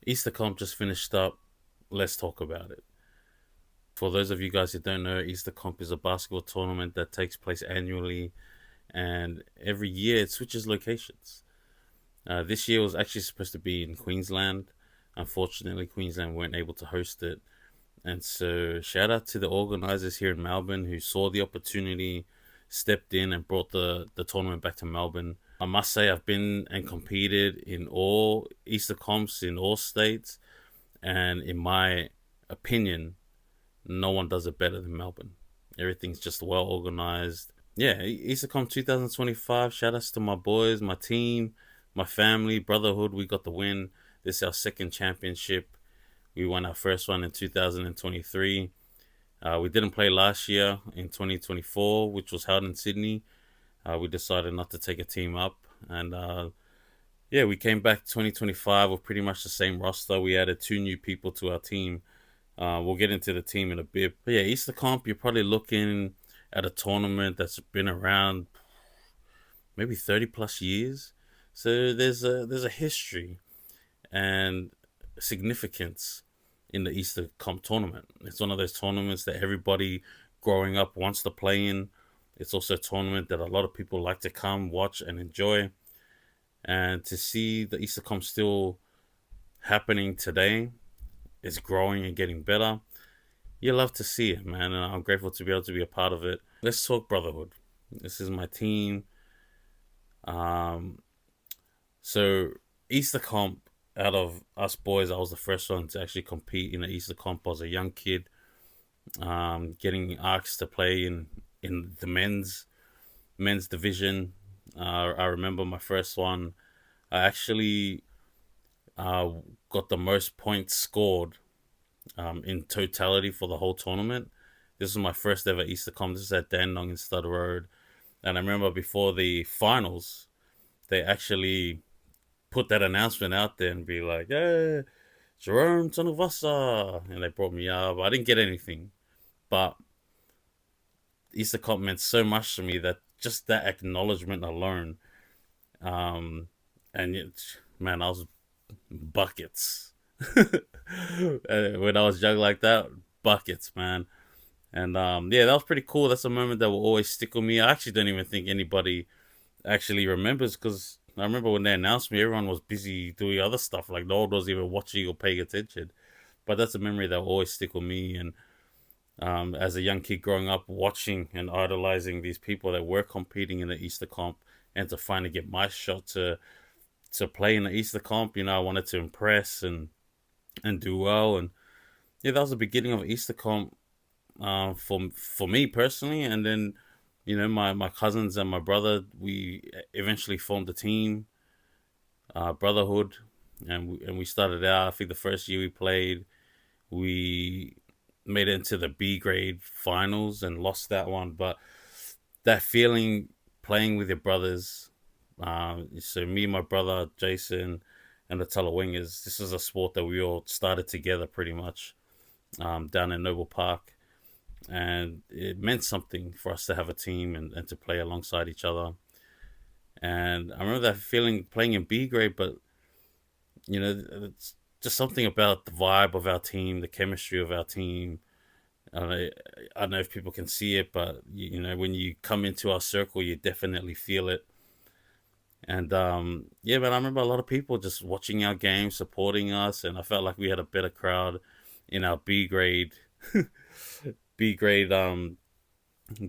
Easter comp just finished up. Let's talk about it. For those of you guys who don't know, Easter comp is a basketball tournament that takes place annually, and every year it switches locations. This year was actually supposed to be in Queensland. Unfortunately, Queensland weren't able to host it. And so, shout out to the organizers here in Melbourne who saw the opportunity, stepped in, and brought the tournament back to Melbourne. I must say, I've been and competed in all Easter comps in all states, and in my opinion, no one does it better than Melbourne. Everything's just well organized. Yeah, EasterCom 2025. Shout outs to my boys, my team, my family, Brotherhood. We got the win. This is our second championship. We won our first one in 2023. We didn't play last year in 2024, which was held in Sydney. We decided not to take a team up. And yeah, we came back 2025 with pretty much the same roster. We added two new people to our team. We'll get into the team in a bit. But yeah, Easter Comp, you're probably looking at a tournament that's been around maybe 30 plus years. So there's a history and significance in the Easter Comp tournament. It's one of those tournaments that everybody growing up wants to play in. It's also a tournament that a lot of people like to come watch and enjoy. And to see the Easter Comp still happening today, it's growing and getting better. You love to see it, man, and I'm grateful to be able to be a part of it. Let's talk Brotherhood. This is my team. Um, so Easter Comp, out of us boys, I was the first one to actually compete in the Easter Comp. I was a young kid, getting asked to play in the men's division. I remember my first one. I actually uh, got the most points scored in totality for the whole tournament. This was my first ever Easter comp. This is at Dandenong in Stud Road. And I remember before the finals, they actually put that announcement out there and be like, "Hey, Jerome Tonuvasa." And they brought me up. I didn't get anything. But Easter comp meant so much to me that just that acknowledgement alone, um, and man, I was buckets. When I was young like that, buckets, man. And yeah, that was pretty cool. That's a moment that will always stick with me. I actually don't even think anybody actually remembers because I remember when they announced me, everyone was busy doing other stuff. Like no one was even watching or paying attention. But that's a memory that will always stick with me. And as a young kid growing up, watching and idolizing these people that were competing in the Easter comp, and to finally get my shot to play in the Easter comp, I wanted to impress and do well. And yeah, that was the beginning of Easter comp for me personally. And then my cousins and my brother, we eventually formed a team, Brotherhood, and we started out. I think the first year we played, we made it into the B grade finals and lost that one. But that feeling playing with your brothers, so me, my brother Jason, and the Tulla Wingers, this is a sport that we all started together pretty much, down in Noble Park. And it meant something for us to have a team and to play alongside each other. And I remember that feeling playing in B grade, but it's just something about the vibe of our team, the chemistry of our team. I don't know if people can see it, but when you come into our circle, you definitely feel it. And yeah, but I remember a lot of people just watching our game, supporting us, and I felt like we had a better crowd in our B grade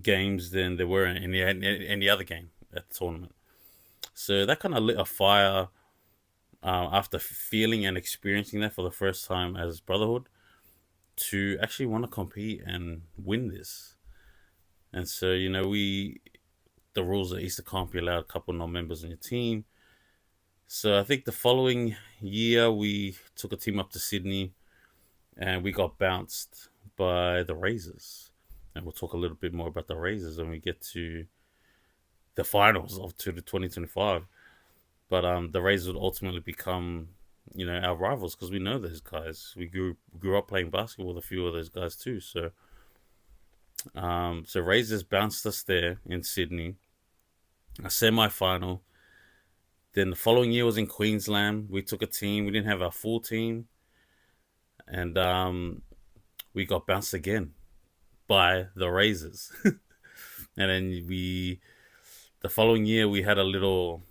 games than there were in any other game at the tournament. So that kind of lit a fire after feeling and experiencing that for the first time as Brotherhood to actually want to compete and win this. And so the rules at Easter Comp, you allowed a couple non-members on your team. So I think the following year we took a team up to Sydney and we got bounced by the Razors. And we'll talk a little bit more about the Razors when we get to the finals of to the 2025. But the Razors would ultimately become, our rivals because we know those guys. We grew up playing basketball with a few of those guys too. So Razors bounced us there in Sydney, a semi-final. Then the following year was in Queensland. We took a team. We didn't have our full team, and we got bounced again by the Razors. And then the following year, we had a little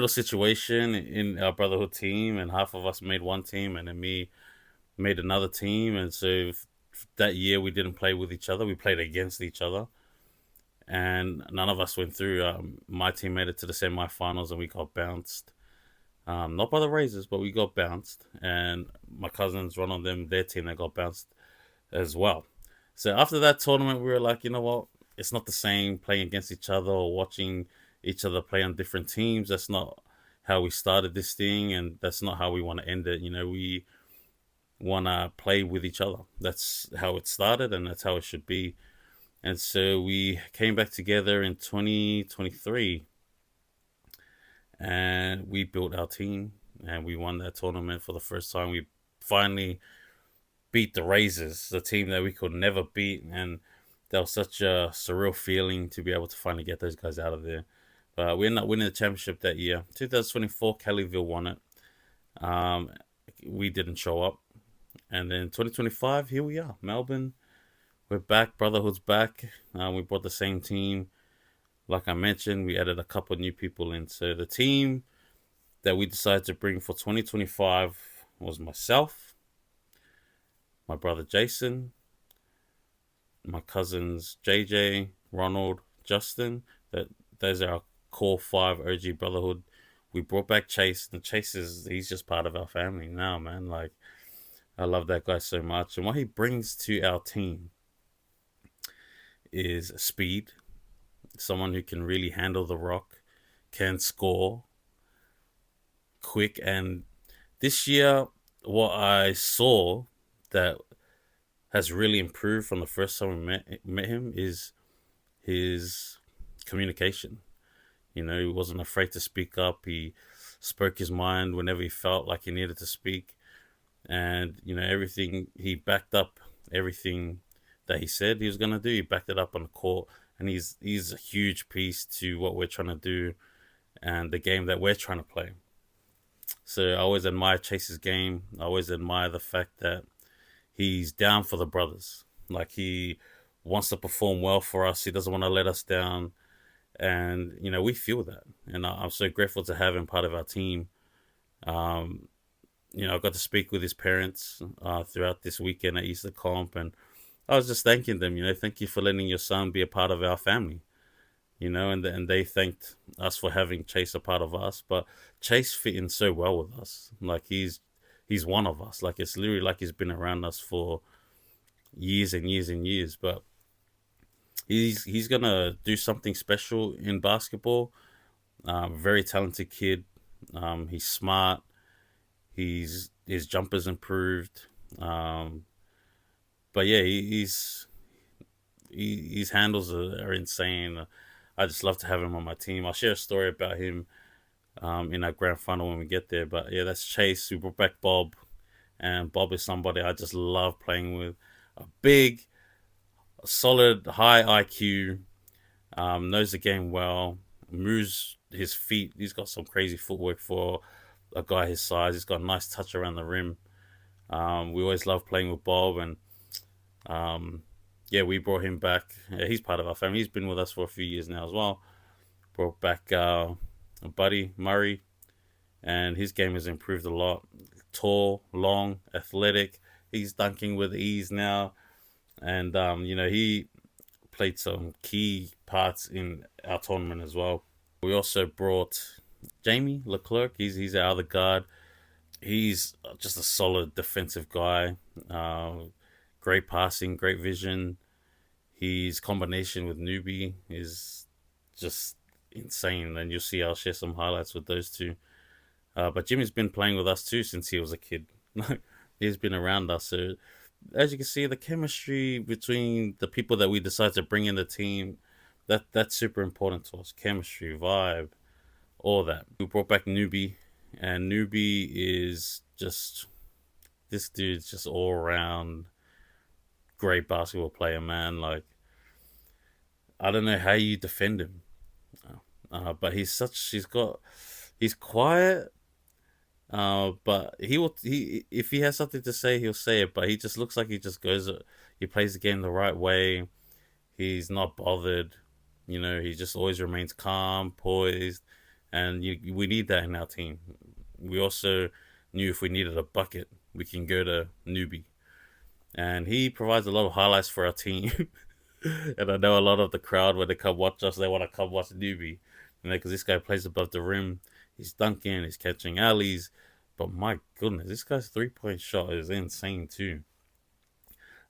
situation in our Brotherhood team, and half of us made one team, and then me made another team, and so that year we didn't play with each other. We played against each other, and none of us went through. My team made it to the semi-finals, and we got bounced. Not by the Razors, but we got bounced, and my cousins, one of them, their team, they got bounced as well. So after that tournament, we were like, you know what? It's not the same playing against each other or watching each other play on different teams. That's not how we started this thing, and that's not how we want to end it. We want to play with each other. That's how it started, and that's how it should be. And so we came back together in 2023, and we built our team, and we won that tournament for the first time. We finally beat the Razors, the team that we could never beat, and that was such a surreal feeling to be able to finally get those guys out of there. But we ended up winning the championship that year. 2024, Kellyville won it. We didn't show up. And then 2025, here we are, Melbourne. We're back. Brotherhood's back. We brought the same team. Like I mentioned, we added a couple of new people in. So the team that we decided to bring for 2025 was myself, my brother Jason, my cousins JJ, Ronald, Justin. Those are our core 5 OG Brotherhood. We brought back Chase, and he's just part of our family now, man. Like, I love that guy so much. And what he brings to our team is speed, someone who can really handle the rock, can score quick. And this year, what I saw that has really improved from the first time we met him is his communication. He wasn't afraid to speak up. He spoke his mind whenever he felt like he needed to speak. And, everything, he backed up everything that he said he was going to do. He backed it up on the court. And he's a huge piece to what we're trying to do and the game that we're trying to play. So I always admire Chase's game. I always admire the fact that he's down for the brothers. Like, he wants to perform well for us. He doesn't want to let us down. And, we feel that. And I'm so grateful to have him part of our team. I got to speak with his parents throughout this weekend at Easter Comp. And I was just thanking them, thank you for letting your son be a part of our family. And they thanked us for having Chase a part of us. But Chase fit in so well with us. Like, he's one of us. Like, it's literally like he's been around us for years and years and years. But he's gonna do something special in basketball. Very talented kid. He's smart. His jumper's improved. But yeah, his handles are insane. I just love to have him on my team. I'll share a story about him in our grand final when we get there. But yeah, that's Chase. We brought back Bob, and Bob is somebody I just love playing with. A big, solid, high IQ, knows the game well, moves his feet. He's got some crazy footwork for a guy his size. He's got a nice touch around the rim. We always love playing with Bob, and yeah, we brought him back. Yeah, he's part of our family. He's been with us for a few years now as well. Brought back a buddy, Murray, and his game has improved a lot. Tall, long, athletic. He's dunking with ease now. And, he played some key parts in our tournament as well. We also brought Jamie Leclerc. He's our other guard. He's just a solid defensive guy. Great passing, great vision. His combination with Newbie is just insane. And you'll see I'll share some highlights with those two. But Jimmy's been playing with us too since he was a kid. He's been around us. So as you can see, the chemistry between the people that we decide to bring in the team, that's super important to us. Chemistry, vibe, all that. We brought back Newbie, and Newbie is just, this dude's just all around great basketball player, man. Like, I don't know how you defend him. But he's quiet. But he if he has something to say, he'll say it. But he just looks like he just goes. He plays the game the right way. He's not bothered. He just always remains calm, poised, and we need that in our team. We also knew if we needed a bucket, we can go to Newbie, and he provides a lot of highlights for our team. And I know a lot of the crowd when they come watch us, they want to come watch Newbie, because this guy plays above the rim. He's dunking, he's catching alleys, but my goodness, this guy's 3-point shot is insane too.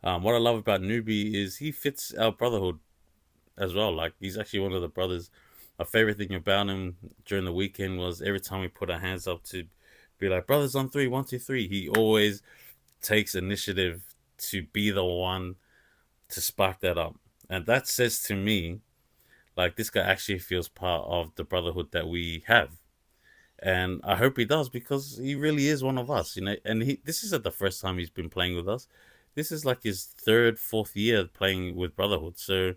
What I love about Newbie is he fits our brotherhood as well. Like he's actually one of the brothers. My favorite thing about him during the weekend was every time we put our hands up to be like brothers on three, 1, 2, 3. He always takes initiative to be the one to spark that up, and that says to me like this guy actually feels part of the brotherhood that we have. And I hope he does because he really is one of us. And this isn't the first time he's been playing with us. This is like his third, fourth year playing with Brotherhood. So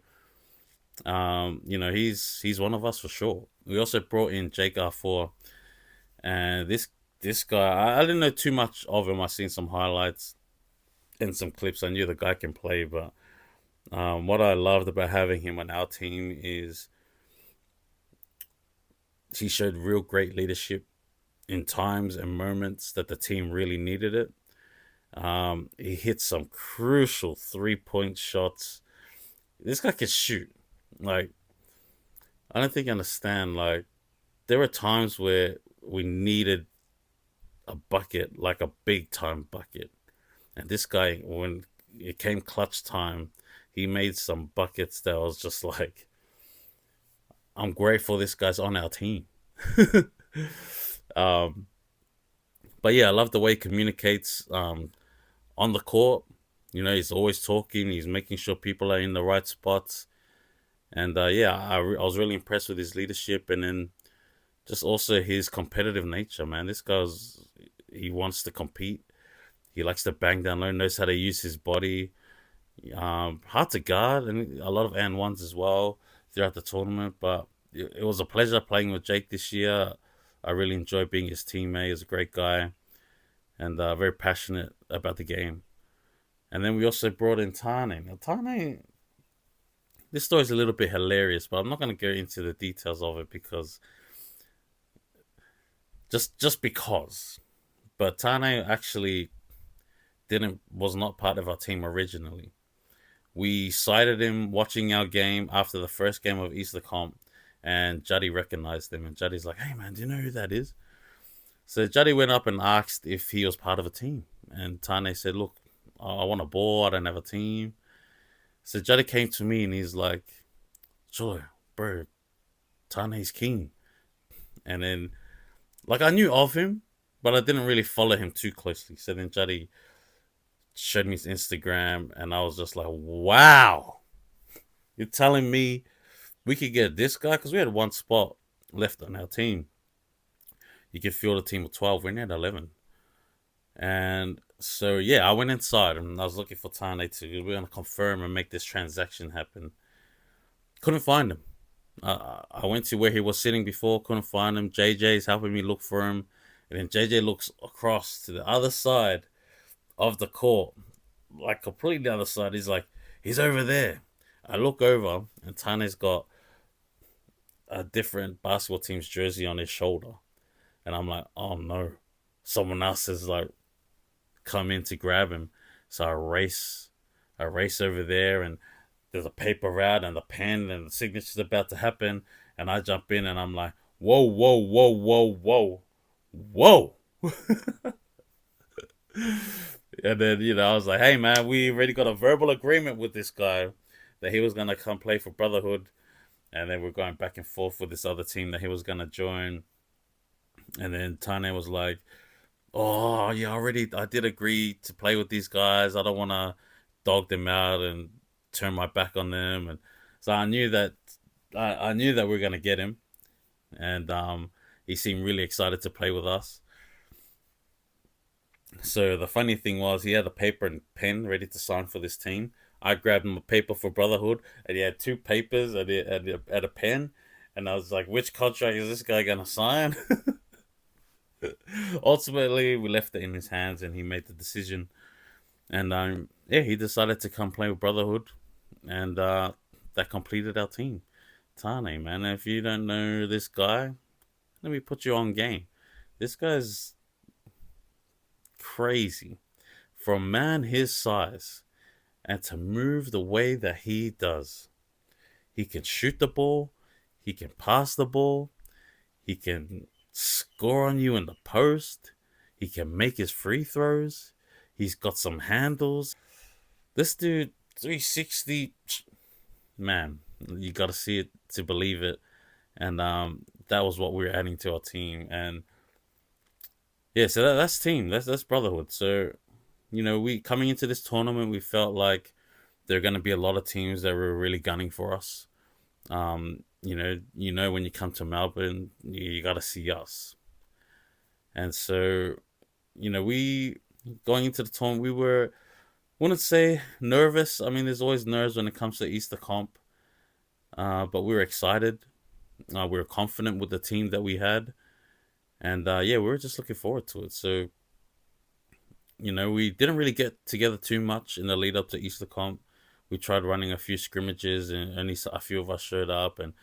he's one of us for sure. We also brought in Jake R4, and this guy, I didn't know too much of him. I seen some highlights and some clips. I knew the guy can play, but what I loved about having him on our team is he showed real great leadership in times and moments that the team really needed it. He hit some crucial 3-point shots. This guy can shoot. Like, I don't think you understand. Like, there were times where we needed a bucket, like a big time bucket. And this guy, when it came clutch time, he made some buckets that was just like, I'm grateful this guy's on our team. um, but yeah, I love the way he communicates on the court. He's always talking. He's making sure people are in the right spots. And yeah, I was really impressed with his leadership, and then just also his competitive nature, man. This guy's he wants to compete. He likes to bang down low, knows how to use his body. Hard to guard, and a lot of and ones as well throughout the tournament. But it was a pleasure playing with Jake this year. I really enjoyed being his teammate. He's a great guy, and very passionate about the game. And then we also brought in Tane. Now, Tane, this story's a little bit hilarious, but I'm not going to go into the details of it because just because. But Tane actually didn't was not part of our team originally. We sighted him watching our game after the first game of Easter Comp, and Juddy recognized him. And Juddy's like, "Hey man, do you know who that is?" So Juddy went up and asked if he was part of a team, and Tane said, "Look, I want a ball. I don't have a team." So Juddy came to me and he's like, "Sure, bro, Tane's king." And then, like, I knew of him, but I didn't really follow him too closely. So then Juddy showed me his Instagram, and I was just like, "Wow, you're telling me we could get this guy?" Because we had one spot left on our team. You could field a team of 12. We only had 11. And so, yeah, I went inside and I was looking for Tane to, we are going to confirm and make this transaction happen. Couldn't find him. I went to where he was sitting before, couldn't find him. JJ's helping me look for him. And then JJ looks across to the other side of the court, like completely the other side. He's like, he's over there. I look over and Tane's got a different basketball team's jersey on his shoulder. And I'm like, oh no. Someone else has like come in to grab him. So I race over there, and there's a paper route and the pen and the signature's about to happen. And I jump in and I'm like, whoa, whoa, whoa, whoa, whoa, whoa. And then, I was like, hey man, we already got a verbal agreement with this guy that he was gonna come play for Brotherhood. And then we're going back and forth with this other team that he was gonna join. And then Tane was like, oh yeah, I did agree to play with these guys. I don't wanna dog them out and turn my back on them. And so I knew that we were gonna get him. And he seemed really excited to play with us. So the funny thing was, he had a paper and pen ready to sign for this team. I grabbed him a paper for Brotherhood, and he had two papers and a pen. And I was like, which contract is this guy gonna sign? Ultimately, we left it in his hands, and he made the decision. And yeah, he decided to come play with Brotherhood, and that completed our team. Tane, man, if you don't know this guy, let me put you on game. This guy's crazy. For a man his size, and to move the way that he does, he can shoot the ball, he can pass the ball, he can score on you in the post, he can make his free throws, he's got some handles. This dude, 360, man, you got to see it to believe it. And that was what we were adding to our team. And yeah, so that's team, that's Brotherhood. So we coming into this tournament, we felt like there are going to be a lot of teams that were really gunning for us. When you come to Melbourne, you got to see us. And so, we going into the tournament, we were, wouldn't say nervous. I mean, there's always nerves when it comes to Easter comp, but we were excited. We were confident with the team that we had, and yeah, we were just looking forward to it. So, we didn't really get together too much in the lead up to Easter comp. We tried running a few scrimmages, and only a few of us showed up, and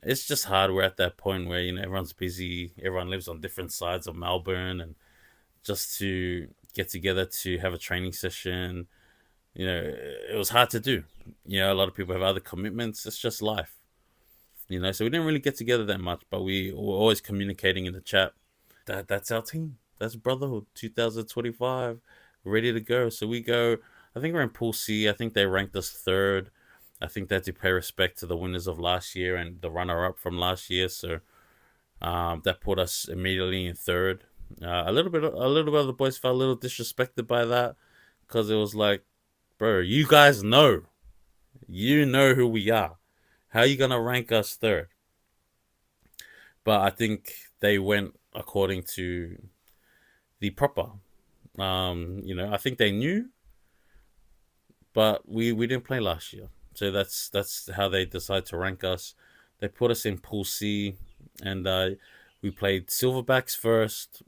it's just hard. We're at that point where everyone's busy, everyone lives on different sides of Melbourne, and just to get together to have a training session, it was hard to do. A lot of people have other commitments. It's just life, So we didn't really get together that much, but we were always communicating in the chat. That's our team. That's Brotherhood 2025, ready to go. So we go. I think we're in Pool C. I think they ranked us third. I think they had to pay respect to the winners of last year and the runner-up from last year. So that put us immediately in third. A little bit of the boys felt a little disrespected by that because it was like, bro, you guys know who we are. How are you gonna rank us third? But I think they went according to the proper. I think they knew, but we didn't play last year, so that's how they decide to rank us. They put us in Pool C, and we played Silverbacks first.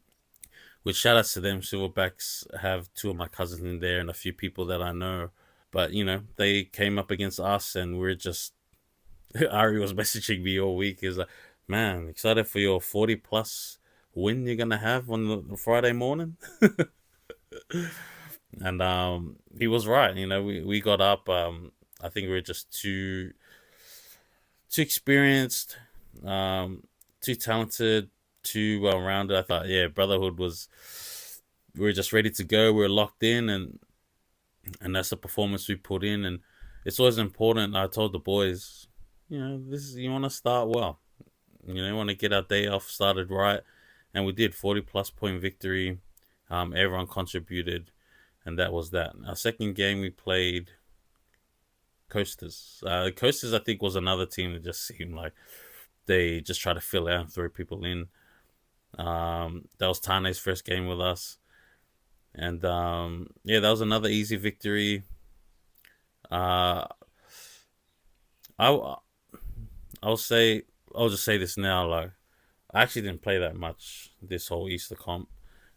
Which shout outs to them. Silverbacks have two of my cousins in there and a few people that I know. But they came up against us, and we're just Ari was messaging me all week. He's like, man, excited for your 40+ win you're gonna have on the Friday morning. And he was right. We got up. I think we were just too experienced, too talented, too well rounded. I thought, yeah, Brotherhood was. We were just ready to go. We were locked in, and that's the performance we put in. And it's always important. I told the boys, you want to start well. You want to get our day off started right, and we did. 40+ point victory. Everyone contributed, and that was that. Our second game we played Coasters. Coasters, I think, was another team that just seemed like they just try to fill out and throw people in. That was Tane's first game with us, and yeah, that was another easy victory. I I'll say I'll just say this now. Like, I actually didn't play that much this whole Easter comp.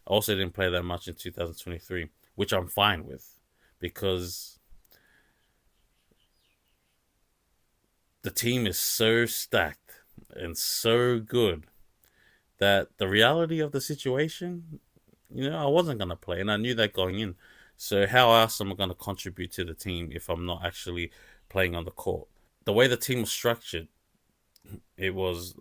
I also didn't play that much in 2023, which I'm fine with, because the team is so stacked and so good that the reality of the situation, I wasn't going to play, and I knew that going in. So how else am I going to contribute to the team if I'm not actually playing on the court? The way the team was structured, it was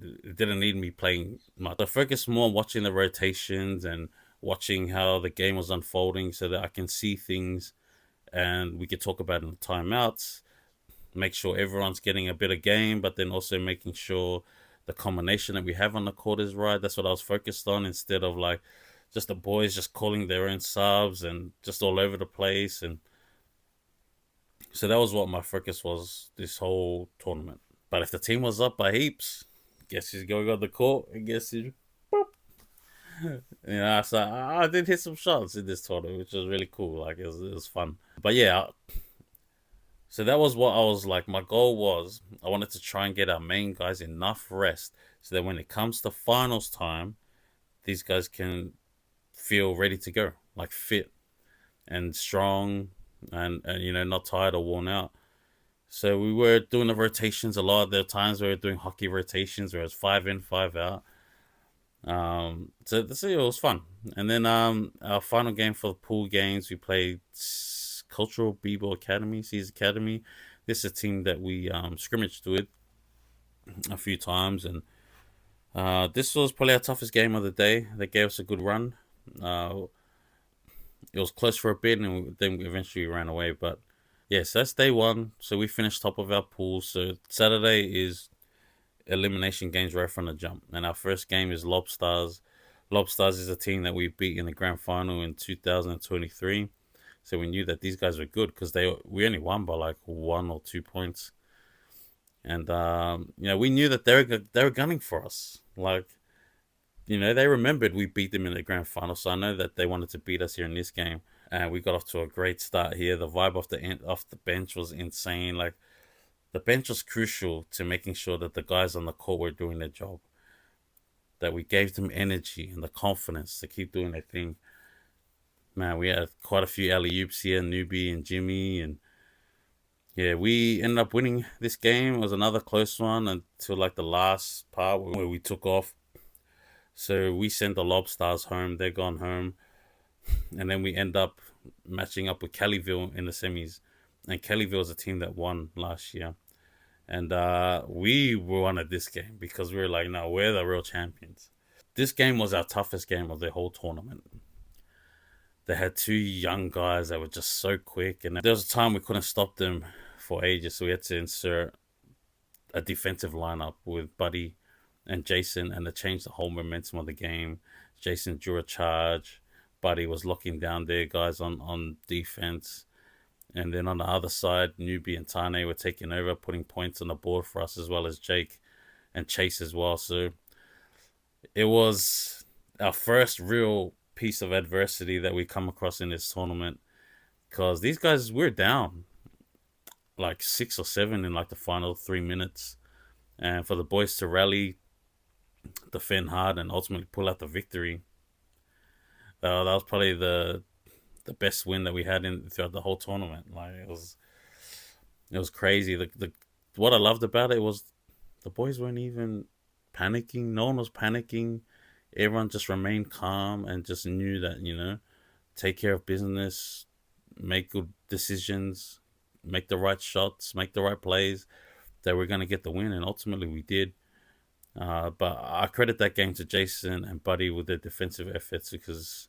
it didn't need me playing much. I focused more on watching the rotations and watching how the game was unfolding so that I can see things and we could talk about it in the timeouts, make sure everyone's getting a bit of game, but then also making sure the combination that we have on the court is right. That's what I was focused on, instead of like just the boys just calling their own subs and just all over the place. And so that was what my focus was this whole tournament. But if the team was up by heaps, guess who's going on the court, and guess who? So I did hit some shots in this tournament, which was really cool. Like, it was fun. But yeah, So that was what I was like. My goal was I wanted to try and get our main guys enough rest so that when it comes to finals time, these guys can feel ready to go, like fit and strong, and not tired or worn out. So we were doing the rotations a lot. There were times we were doing hockey rotations where it was 5 in, 5 out. So it was fun. And then our final game for the pool games, we played Cultural B-Ball Academy, C's Academy. This is a team that we scrimmaged with a few times, and this was probably our toughest game of the day. They gave us a good run. Uh, it was close for a bit, and then we eventually ran away. But yes, that's day one. So we finished top of our pool. So Saturday is elimination games right from the jump. And our first game is Lobstars. Lobstars is a team that we beat in the grand final in 2023. So we knew that these guys were good because we only won by like 1 or 2 points. And we knew that they were gunning for us. Like, they remembered we beat them in the grand final, so I know that they wanted to beat us here in this game. And we got off to a great start here. The vibe off the bench was insane. Like, the bench was crucial to making sure that the guys on the court were doing their job. That we gave them energy and the confidence to keep doing their thing. Man, we had quite a few alley oops here, Newbie and Jimmy, and yeah, we ended up winning this game. It was another close one until like the last part where we took off. So we sent the Lobstars home. They're gone home, and then we end up matching up with Kellyville in the semis. And Kellyville is a team that won last year. And we wanted this game because we were like, no, we're the real champions. This game was our toughest game of the whole tournament. They had two young guys that were just so quick, and there was a time we couldn't stop them for ages, so we had to insert a defensive lineup with Buddy and Jason, and it changed the whole momentum of the game. Jason drew a charge. Buddy was locking down their guys on defense. And then on the other side, Newbie and Tane were taking over, putting points on the board for us, as well as Jake and Chase as well. So it was our first real piece of adversity that we come across in this tournament, because these guys, we're down like 6 or 7 in like the final 3 minutes. And for the boys to rally, defend hard, and ultimately pull out the victory, that was probably the best win that we had throughout the whole tournament. Like, it was crazy. The what I loved about it was the boys weren't even panicking. No one was panicking. Everyone just remained calm and just knew that, take care of business, make good decisions, make the right shots, make the right plays, that we're going to get the win. And ultimately we did. But I credit that game to Jason and Buddy with their defensive efforts, because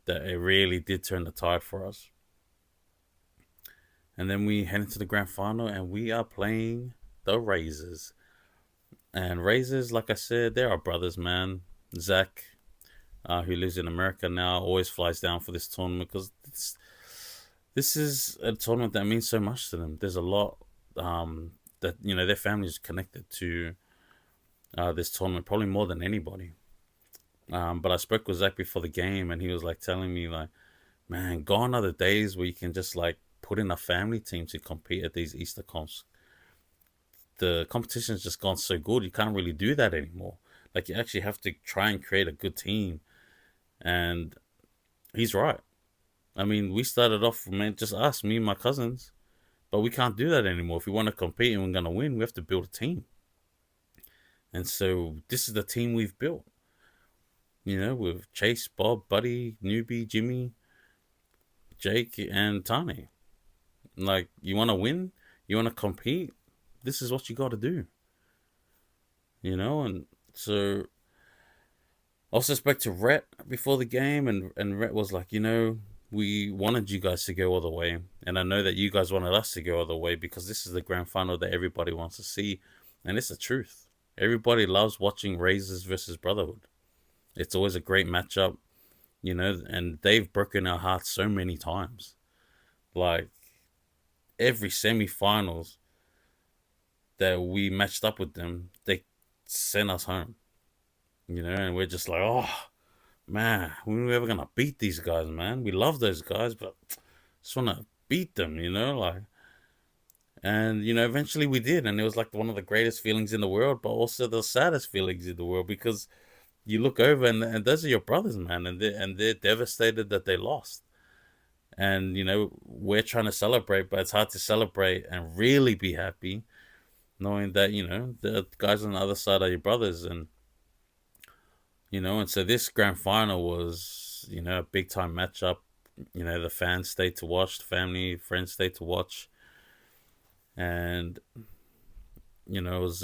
that it really did turn the tide for us. And then we head into the grand final, and we are playing the Razors. And Razors, like I said, they're our brothers, man. Zach, who lives in America now, always flies down for this tournament, because this is a tournament that means so much to them. There's a lot that, their family is connected to this tournament, probably more than anybody. But I spoke with Zach before the game, and he was like telling me, like, man, gone are the days where you can just like put in a family team to compete at these Easter comps. The competition's just gone so good, you can't really do that anymore. Like, you actually have to try and create a good team. And he's right. I mean, we started off, man, just us, me and my cousins, but we can't do that anymore. If we want to compete and we're going to win, we have to build a team. And so this is the team we've built. With Chase, Bob, Buddy, Newbie, Jimmy, Jake, and Tani. Like, you want to win? You want to compete? This is what you got to do. And so I also spoke to Rhett before the game, and Rhett was like, we wanted you guys to go all the way. And I know that you guys wanted us to go all the way, because this is the grand final that everybody wants to see. And it's the truth. Everybody loves watching Razors versus Brotherhood. It's always a great matchup, and they've broken our hearts so many times. Like, every semi-finals that we matched up with them, they sent us home. And we're just like, oh, man, when are we ever going to beat these guys, man? We love those guys, but just want to beat them, like. And eventually we did, and it was like one of the greatest feelings in the world, but also the saddest feelings in the world, because you look over and those are your brothers, man, and they're devastated that they lost. And we're trying to celebrate, but it's hard to celebrate and really be happy knowing that the guys on the other side are your brothers. And so this grand final was a big time matchup. The fans stayed to watch, the family friends stayed to watch. And it was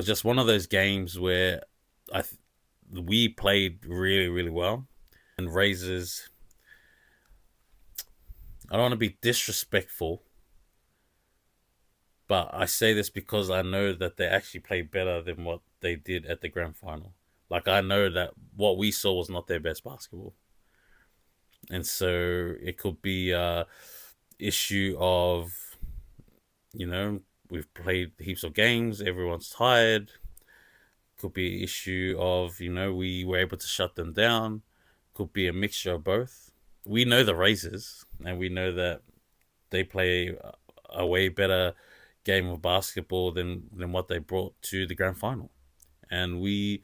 just one of those games where I we played really, really well. And Razors, I don't want to be disrespectful, but I say this because I know that they actually played better than what they did at the grand final. Like, I know that what we saw was not their best basketball. And so it could be a issue of, we've played heaps of games, everyone's tired. Could be an issue of, we were able to shut them down. Could be a mixture of both. We know the Razors, and we know that they play a way better game of basketball than what they brought to the grand final. And we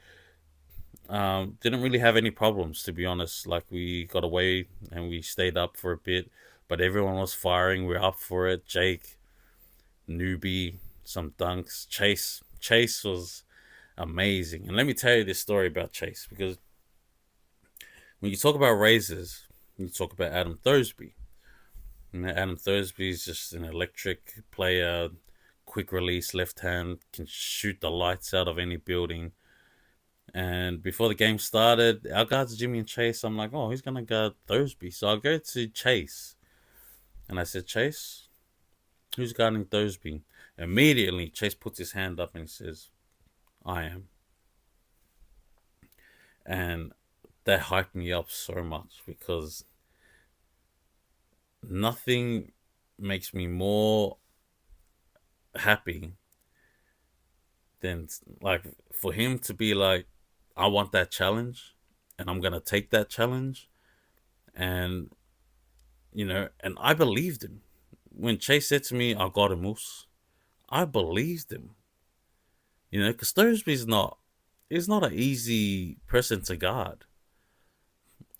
didn't really have any problems, to be honest. Like, we got away and we stayed up for a bit, but everyone was firing. We are up for it. Jake, Newbie, some dunks. Chase was amazing. And let me tell you this story about Chase, because when you talk about Razors, you talk about Adam Thursby. And Adam Thursby is just an electric player, quick release, left hand, can shoot the lights out of any building. And before the game started, our guards Jimmy and Chase. I'm like, oh, he's gonna guard Thursby. So I go to Chase, and I said, Chase, who's guarding Thursby? Immediately, Chase puts his hand up and he says, I am. And that hyped me up so much, because nothing makes me more happy than, like, for him to be like, I want that challenge and I'm gonna take that challenge. And and I believed him. When Chase said to me, I got him, Moose, I believed him. Because Thursby's not he's not an easy person to guard.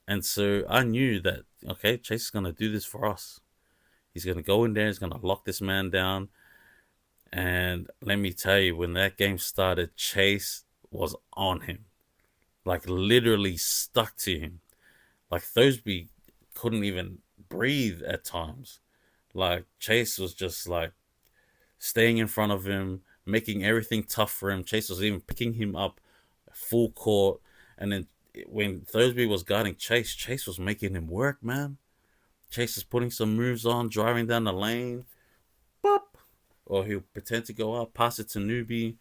And so I knew that, okay, Chase is gonna do this for us. He's gonna go in there, he's gonna lock this man down. And let me tell you, when that game started, Chase was on him. Like, literally stuck to him. Like, Thursby couldn't even breathe at times. Like, Chase was just like staying in front of him, making everything tough for him. Chase was even picking him up full court. And then when Thursby was guarding Chase, Chase was making him work, man. Chase is putting some moves on, driving down the lane. Bop. Or he'll pretend to go up, pass it to Newbie.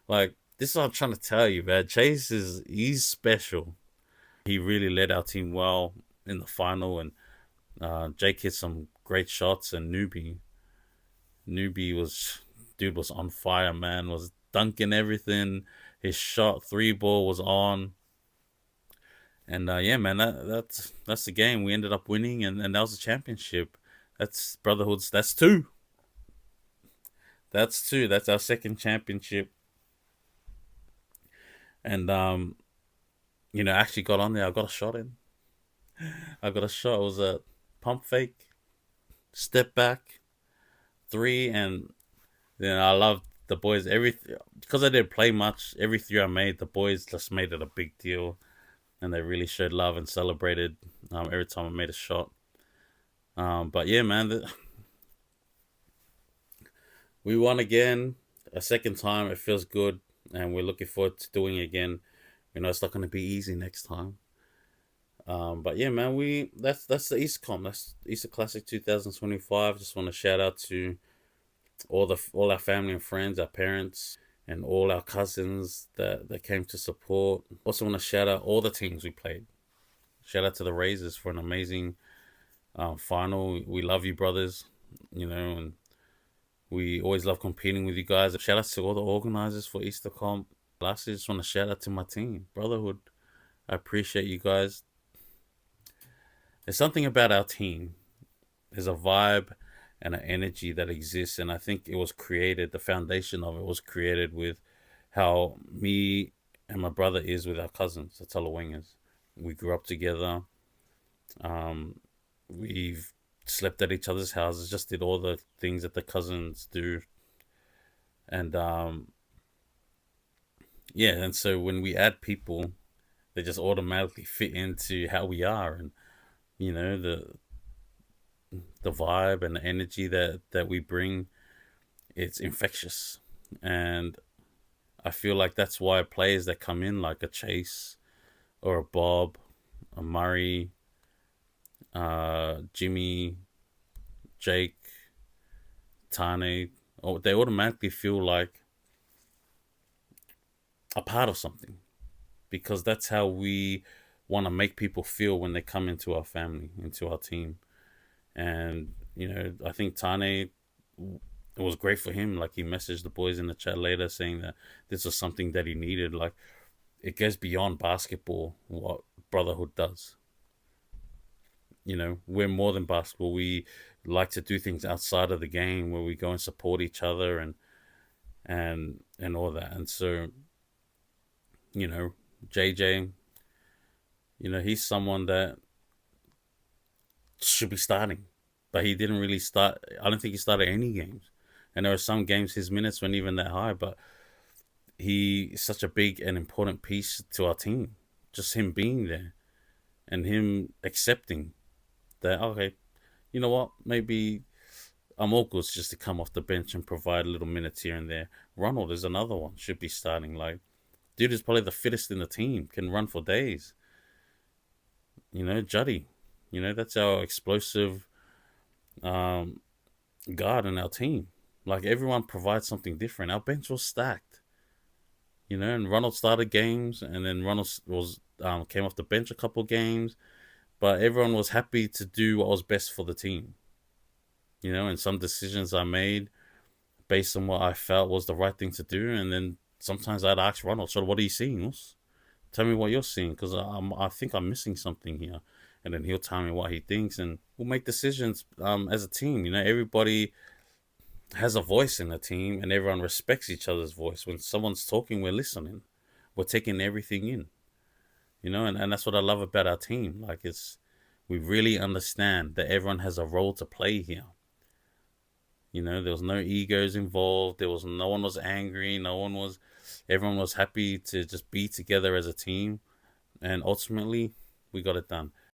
Like, this is what I'm trying to tell you, man. He's special. He really led our team well in the final, and Jake hit some great shots, and Newbie was on fire, man. Was dunking everything. His shot three ball was on. And yeah, man, that's the game. We ended up winning, and that was the championship. That's Brotherhood's. That's two. That's two. That's our second championship. And I actually got on there. I got a shot in. I got a shot. It was a pump fake, step back, three, and then I loved the boys. Because I didn't play much. Every three I made, the boys just made it a big deal, and they really showed love and celebrated every time I made a shot. But yeah, man, we won again, a second time. It feels good, and we're looking forward to doing it again. It's not going to be easy next time. But yeah, man, that's the Easter Comp. That's Easter Classic 2025. Just want to shout out to all our family and friends, our parents, and all our cousins that came to support. Also want to shout out all the teams we played. Shout out to the Razors for an amazing final. We love you, brothers. And we always love competing with you guys. Shout out to all the organizers for Easter Comp. Lastly, just want to shout out to my team, Brotherhood. I appreciate you guys. There's something about our team. There's a vibe, and an energy that exists. And I think it was created, the foundation of it was created with how me and my brother is with our cousins, the Talawangers. We grew up together. Um, we've slept at each other's houses, just did all the things that the cousins do. And yeah, and so when we add people, they just automatically fit into how we are, and the vibe and the energy that we bring, it's infectious. And I feel like that's why players that come in like a Chase or a Bob, a Murray, Jimmy, Jake, Tane, or they automatically feel like a part of something, because that's how we want to make people feel when they come into our family, into our team. And I think Tane, it was great for him. Like, he messaged the boys in the chat later saying that this was something that he needed. Like, it goes beyond basketball what Brotherhood does. We're more than basketball. We like to do things outside of the game where we go and support each other and all that. And so, JJ, he's someone that should be starting, but he didn't really start. I don't think he started any games. And there are some games his minutes weren't even that high, but he's such a big and important piece to our team. Just him being there and him accepting that, okay, you know what, maybe I'm all good just to come off the bench and provide little minutes here and there. Ronald is another one, should be starting. Like, dude is probably the fittest in the team, can run for days. Juddy, that's our explosive guard in our team. Like, everyone provides something different. Our bench was stacked. And Ronald started games, and then Ronald was came off the bench a couple games, but everyone was happy to do what was best for the team. And some decisions I made based on what I felt was the right thing to do, and then sometimes I'd ask Ronald, "So what are you seeing? Tell me what you're seeing, because I think I'm missing something here." And then he'll tell me what he thinks, and we'll make decisions as a team. Everybody has a voice in the team, and everyone respects each other's voice. When someone's talking, we're listening. We're taking everything in. And that's what I love about our team. Like, we really understand that everyone has a role to play here. There was no egos involved. No one was angry. Everyone was happy to just be together as a team. And ultimately, we got it done.